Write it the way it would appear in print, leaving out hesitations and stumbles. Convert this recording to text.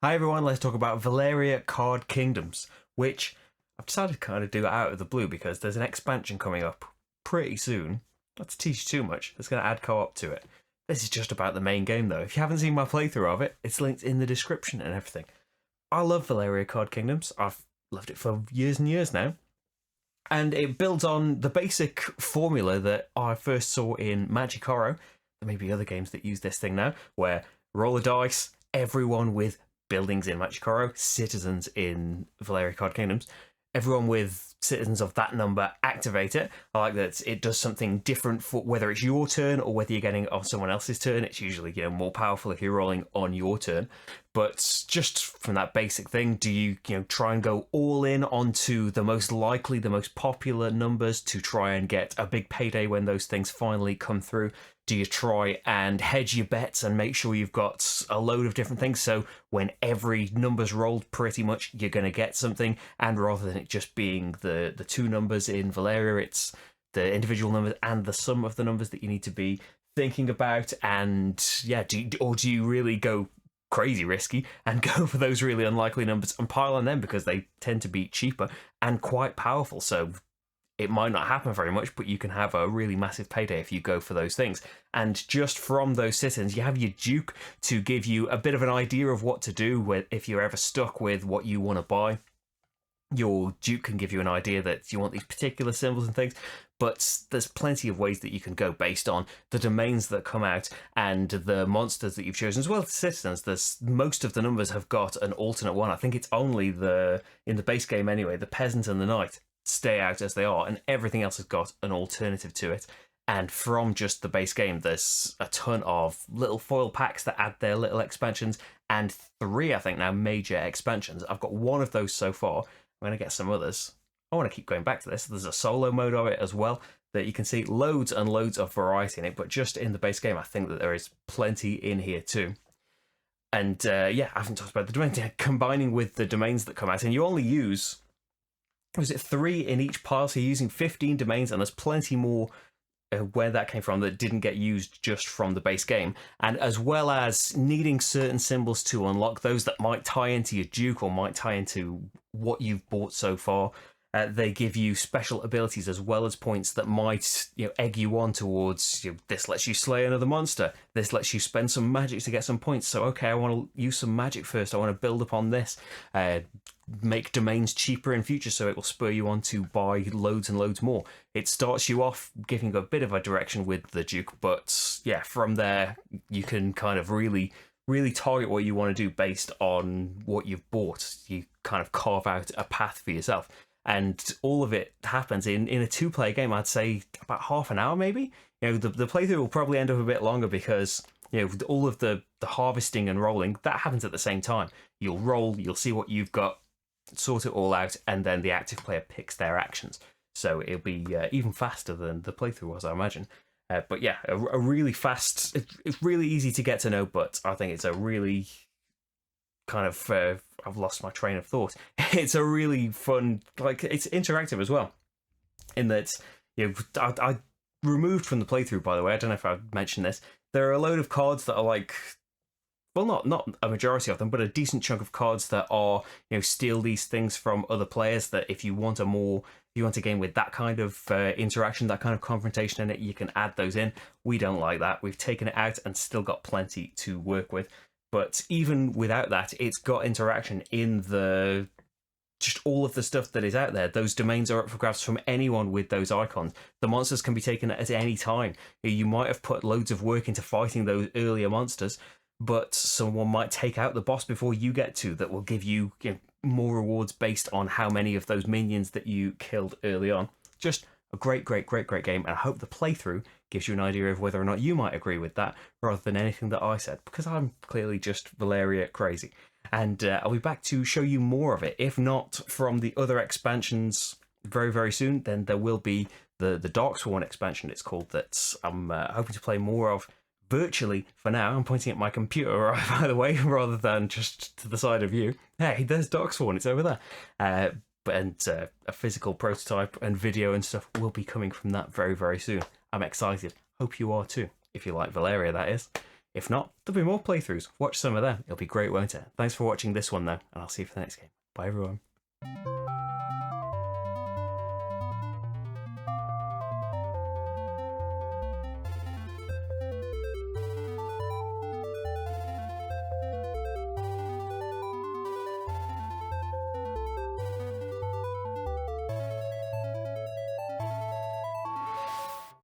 Hi everyone, let's talk about Valeria Card Kingdoms, which I've decided to kind of do out of the blue because there's an expansion coming up pretty soon. Not to teach you too much, it's going to add co-op to it. This is just about the main game though. If you haven't seen my playthrough of it, it's linked in the description and everything. I love Valeria Card Kingdoms. I've loved it for years and years now. And it builds on the basic formula that I first saw in Magic Horror. There may be other games that use this thing now, where roll a dice, everyone with buildings in Machikoro, citizens in Valeria Card Kingdoms. Everyone with citizens of that number activate it. I like that it does something different for whether it's your turn or whether you're getting on someone else's turn. It's usually more powerful if you're rolling on your turn. But just from that basic thing, do you try and go all in onto the most likely, the most popular numbers to try and get a big payday when those things finally come through? Do you try and hedge your bets and make sure you've got a load of different things so when every number's rolled pretty much you're going to get something, and rather than it just being the two numbers in Valeria, it's the individual numbers and the sum of the numbers that you need to be thinking about? And yeah, do you really go crazy risky and go for those really unlikely numbers and pile on them because they tend to be cheaper and quite powerful? So it might not happen very much, but you can have a really massive payday if you go for those things. And just from those citizens, you have your Duke to give you a bit of an idea of what to do if you're ever stuck with what you want to buy. Your Duke can give you an idea that you want these particular symbols and things, but there's plenty of ways that you can go based on the domains that come out and the monsters that you've chosen, as well as citizens. Most of the numbers have got an alternate one. I think it's only in the base game anyway, the peasant and the knight stay out as they are, and everything else has got an alternative to it. And from just the base game, there's a ton of little foil packs that add their little expansions, and 3, I think now, major expansions. I've got 1 of those so far. I'm going to get some others. I want to keep going back to this. There's a solo mode of it as well that you can see loads and loads of variety in it, but just in the base game, I think that there is plenty in here too. And yeah, I haven't talked about the domains, combining with the domains that come out, and you only use, was it 3 in each pile? So you're using 15 domains, and there's plenty more where that came from that didn't get used just from the base game. And as well as needing certain symbols to unlock those that might tie into your Duke or might tie into what you've bought so far, they give you special abilities as well as points that might egg you on towards this lets you slay another monster, this lets you spend some magic to get some points. So okay, I want to use some magic first, I want to build upon this, make domains cheaper in future so it will spur you on to buy loads and loads more. It starts you off giving a bit of a direction with the Duke, but yeah, from there you can kind of really target what you want to do based on what you've bought. You kind of carve out a path for yourself. And all of it happens in a 2-player game. I'd say about half an hour, maybe. The playthrough will probably end up a bit longer because all of the harvesting and rolling that happens at the same time. You'll roll, you'll see what you've got, sort it all out, and then the active player picks their actions. So it'll be even faster than the playthrough was, I imagine. But yeah, a really fast. It's really easy to get to know, but I think it's a really kind of I've lost my train of thought. It's a really fun, it's interactive as well, in that I removed from the playthrough, by the way, I don't know if I've mentioned this, there are a load of cards that are well, not a majority of them, but a decent chunk of cards that are steal these things from other players, that if you want a game with that kind of interaction, that kind of confrontation in it, you can add those in. We don't like that. We've taken it out and still got plenty to work with. But even without that, it's got interaction in just all of the stuff that is out there. Those domains are up for grabs from anyone with those icons. The monsters can be taken at any time. You might have put loads of work into fighting those earlier monsters, but someone might take out the boss before you get to, that will give you, more rewards based on how many of those minions that you killed early on. Just a great game, and I hope the playthrough gives you an idea of whether or not you might agree with that, rather than anything that I said, because I'm clearly just Valeria crazy. And I'll be back to show you more of it. If not from the other expansions very, very soon, then there will be the Darksworn expansion, it's called, that I'm hoping to play more of virtually for now. I'm pointing at my computer, by the way, rather than just to the side of you. Hey, there's Darksworn, it's over there. And a physical prototype and video and stuff will be coming from that very, very soon. I'm excited. Hope you are too, if you like Valeria, that is. If not, there'll be more playthroughs. Watch some of them. It'll be great, won't it? Thanks for watching this one, though, and I'll see you for the next game. Bye, everyone.